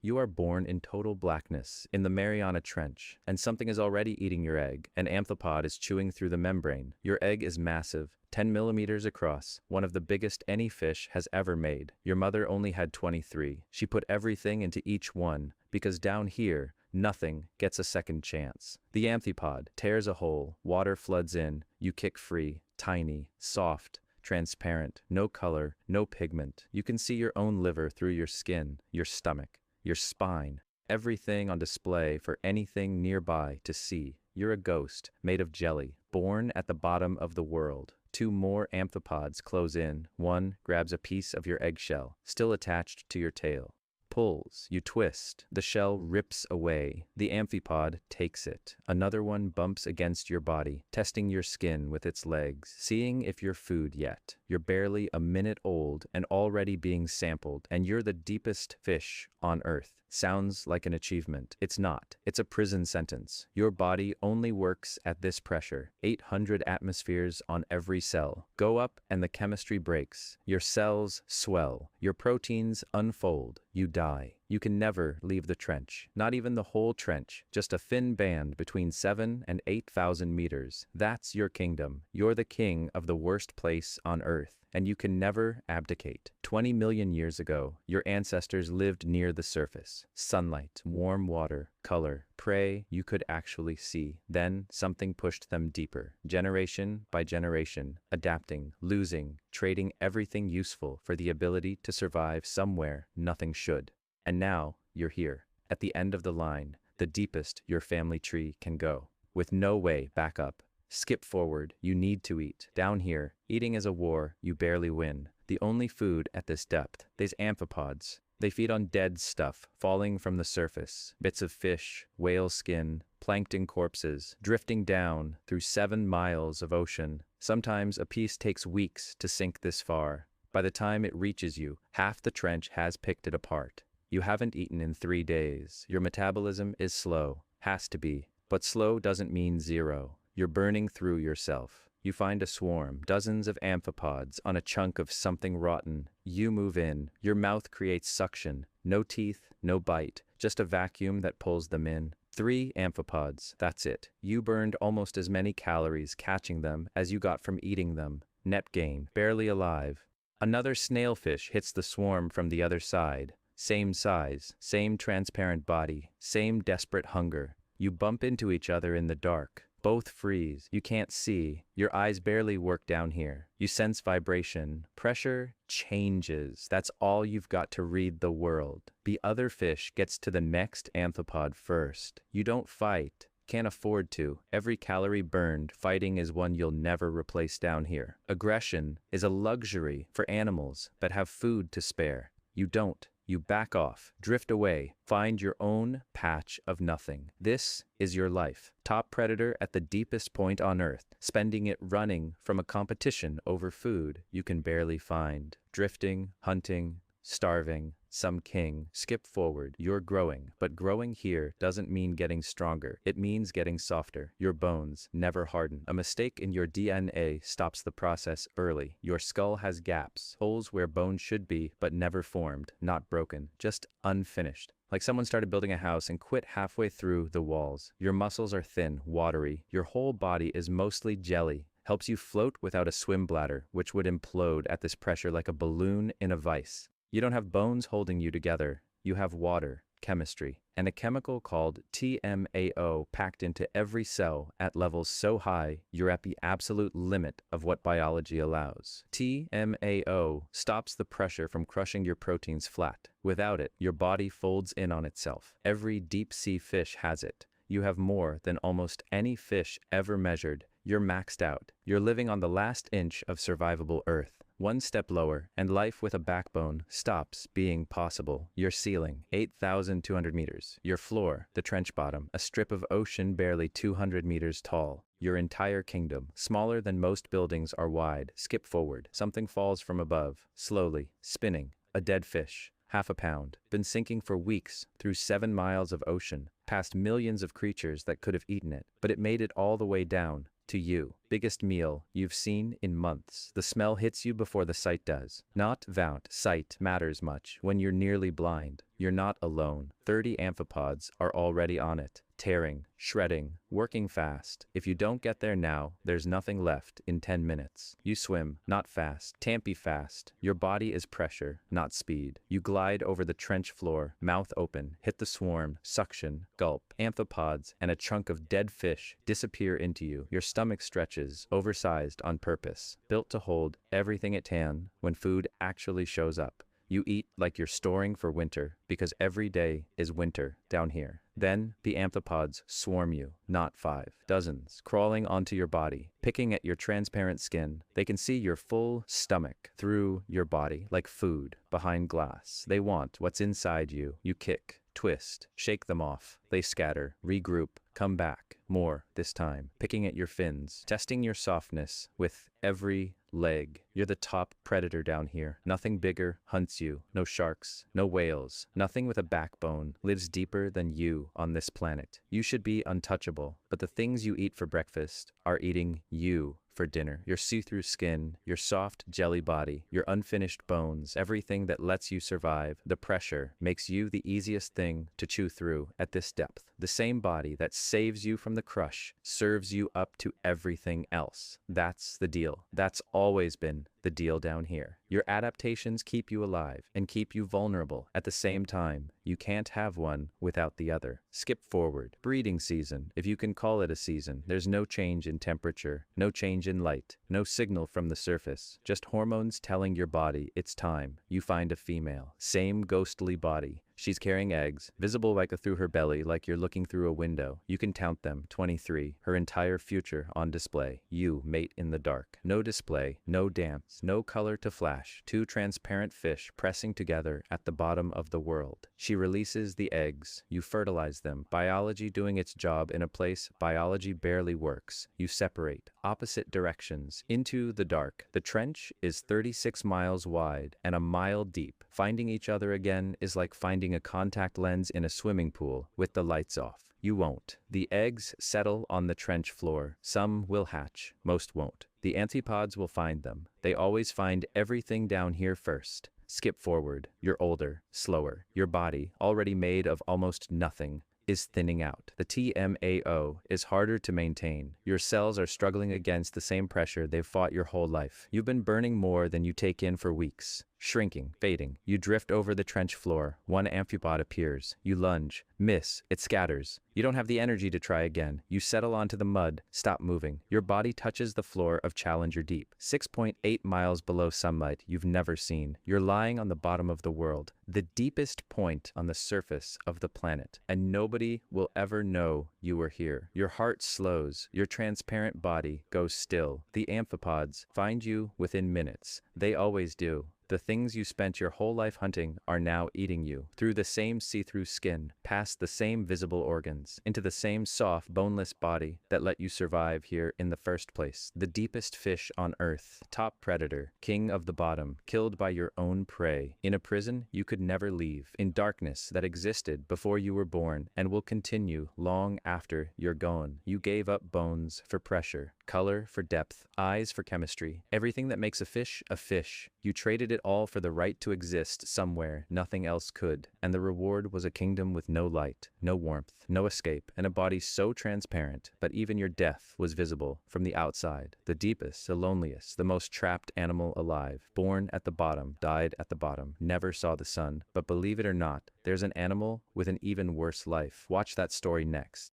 You are born in total blackness in the Mariana Trench, and something is already eating your egg. An amphipod is chewing through the membrane. Your egg is massive, 10 millimeters across, one of the biggest any fish has ever made. Your mother only had 23. She put everything into each one, because down here, nothing gets a second chance. The amphipod tears a hole, water floods in, you kick free, tiny, soft, transparent, no color, no pigment. You can see your own liver through your skin, your stomach, your spine, everything on display for anything nearby to see. You're a ghost, made of jelly, born at the bottom of the world. Two more amphipods close in. One grabs a piece of your eggshell, still attached to your tail. Pulls, you twist, the shell rips away, the amphipod takes it. Another one bumps against your body, testing your skin with its legs, seeing if you're food yet. You're barely a minute old and already being sampled, and you're the deepest fish on Earth. Sounds like an achievement. It's not. It's a prison sentence. Your body only works at this pressure, 800 atmospheres on every cell. Go up and the chemistry breaks. Your cells swell. Your proteins unfold. You die. You can never leave the trench. Not even the whole trench. Just a thin band between 7 and 8,000 meters. That's your kingdom. You're the king of the worst place on Earth, and you can never abdicate. 20 million years ago, your ancestors lived near the surface. Sunlight, warm water, color, prey you could actually see. Then something pushed them deeper. Generation by generation, adapting, losing, trading everything useful for the ability to survive somewhere nothing should. And now, you're here, at the end of the line, the deepest your family tree can go, with no way back up. Skip forward, you need to eat. Down here, eating is a war you barely win. The only food at this depth, these amphipods. They feed on dead stuff, falling from the surface. Bits of fish, whale skin, plankton corpses, drifting down through 7 miles of ocean. Sometimes a piece takes weeks to sink this far. By the time it reaches you, half the trench has picked it apart. You haven't eaten in 3 days. Your metabolism is slow. Has to be. But slow doesn't mean zero. You're burning through yourself. You find a swarm, dozens of amphipods on a chunk of something rotten. You move in. Your mouth creates suction. No teeth, no bite. Just a vacuum that pulls them in. 3 amphipods, that's it. You burned almost as many calories catching them as you got from eating them. Net gain. Barely alive. Another snailfish hits the swarm from the other side. Same size, same transparent body, same desperate hunger. You bump into each other in the dark. Both freeze. You can't see. Your eyes barely work down here. You sense vibration. Pressure changes. That's all you've got to read the world. The other fish gets to the next amphipod first. You don't fight. Can't afford to. Every calorie burned, fighting is one you'll never replace down here. Aggression is a luxury for animals that have food to spare. You don't. You back off, drift away, find your own patch of nothing. This is your life. Top predator at the deepest point on Earth, spending it running from a competition over food you can barely find. Drifting, hunting, starving, some king. Skip forward. You're growing, but growing here doesn't mean getting stronger. It means getting softer. Your bones never harden. A mistake in your DNA stops the process early. Your skull has gaps, holes where bones should be, but never formed, not broken, just unfinished. Like someone started building a house and quit halfway through the walls. Your muscles are thin, watery. Your whole body is mostly jelly. Helps you float without a swim bladder, which would implode at this pressure like a balloon in a vice. You don't have bones holding you together. You have water, chemistry, and a chemical called TMAO packed into every cell at levels so high you're at the absolute limit of what biology allows. TMAO stops the pressure from crushing your proteins flat. Without it, your body folds in on itself. Every deep-sea fish has it. You have more than almost any fish ever measured. You're maxed out. You're living on the last inch of survivable Earth. One step lower, and life with a backbone stops being possible. Your ceiling, 8,200 meters. Your floor, the trench bottom, a strip of ocean barely 200 meters tall. Your entire kingdom, smaller than most buildings are wide. Skip forward. Something falls from above, slowly, spinning. A dead fish. Half a pound. Been sinking for weeks, through 7 miles of ocean, past millions of creatures that could have eaten it. But it made it all the way down. to you. Biggest meal you've seen in months. The smell hits you before the sight does. Not vount, sight matters much when you're nearly blind. You're not alone. 30 amphipods are already on it. Tearing, shredding, working fast. If you don't get there now, there's nothing left in 10 minutes. You swim, not fast. Tampy fast. Your body is pressure, not speed. You glide over the trench floor, mouth open, hit the swarm, suction, gulp. Amphipods and a chunk of dead fish disappear into you. Your stomach stretches, oversized on purpose, built to hold everything it can when food actually shows up. You eat like you're storing for winter, because every day is winter down here. Then the amphipods swarm you, not 5, dozens, crawling onto your body, picking at your transparent skin. They can see your full stomach through your body like food behind glass. They want what's inside you. You kick, twist, shake them off. They scatter, regroup, come back, more this time, picking at your fins, testing your softness with every leg. You're the top predator down here. Nothing bigger hunts you. No sharks, no whales. Nothing with a backbone lives deeper than you on this planet. You should be untouchable, but the things you eat for breakfast are eating you for dinner. Your see-through skin, your soft jelly body, your unfinished bones, everything that lets you survive. The pressure makes you the easiest thing to chew through at this depth. The same body that saves you from the crush serves you up to everything else. That's the deal. That's always been the deal down here. Your adaptations keep you alive and keep you vulnerable at the same time. You can't have one without the other. Skip forward. Breeding season, if you can call it a season. There's no change in temperature, no change in light, no signal from the surface, just hormones telling your body it's time. You find a female. Same ghostly body. She's carrying eggs, visible right through her belly like you're looking through a window. You can count them, 23, her entire future on display. You mate in the dark. No display, no dance, no color to flash. 2 transparent fish pressing together at the bottom of the world. She releases the eggs. You fertilize them. Biology doing its job in a place biology barely works. You separate, opposite directions, into the dark. The trench is 36 miles wide and a mile deep. Finding each other again is like finding a contact lens in a swimming pool with the lights off. You won't. The eggs settle on the trench floor. Some will hatch, most won't. The amphipods will find them. They always find everything down here first. Skip forward. You're older, slower. Your body, already made of almost nothing, is thinning out. The TMAO is harder to maintain. Your cells are struggling against the same pressure they've fought your whole life. You've been burning more than you take in for weeks. Shrinking, fading. You drift over the trench floor. One amphipod appears. You lunge. Miss. It scatters. You don't have the energy to try again. You settle onto the mud. Stop moving. Your body touches the floor of Challenger Deep. 6.8 miles below sunlight you've never seen. You're lying on the bottom of the world, the deepest point on the surface of the planet, and nobody will ever know you were here. Your heart slows. Your transparent body goes still. The amphipods find you within minutes. They always do. The things you spent your whole life hunting are now eating you, through the same see-through skin, past the same visible organs, into the same soft, boneless body that let you survive here in the first place. The deepest fish on Earth, top predator, king of the bottom, killed by your own prey. In a prison you could never leave, in darkness that existed before you were born and will continue long after you're gone. You gave up bones for pressure, color for depth, eyes for chemistry, everything that makes a fish a fish. You traded it all for the right to exist somewhere nothing else could, and the reward was a kingdom with no light, no warmth, no escape, and a body so transparent, but even your death was visible from the outside. The deepest, the loneliest, the most trapped animal alive, born at the bottom, died at the bottom, never saw the sun. But believe it or not, there's an animal with an even worse life. Watch that story next.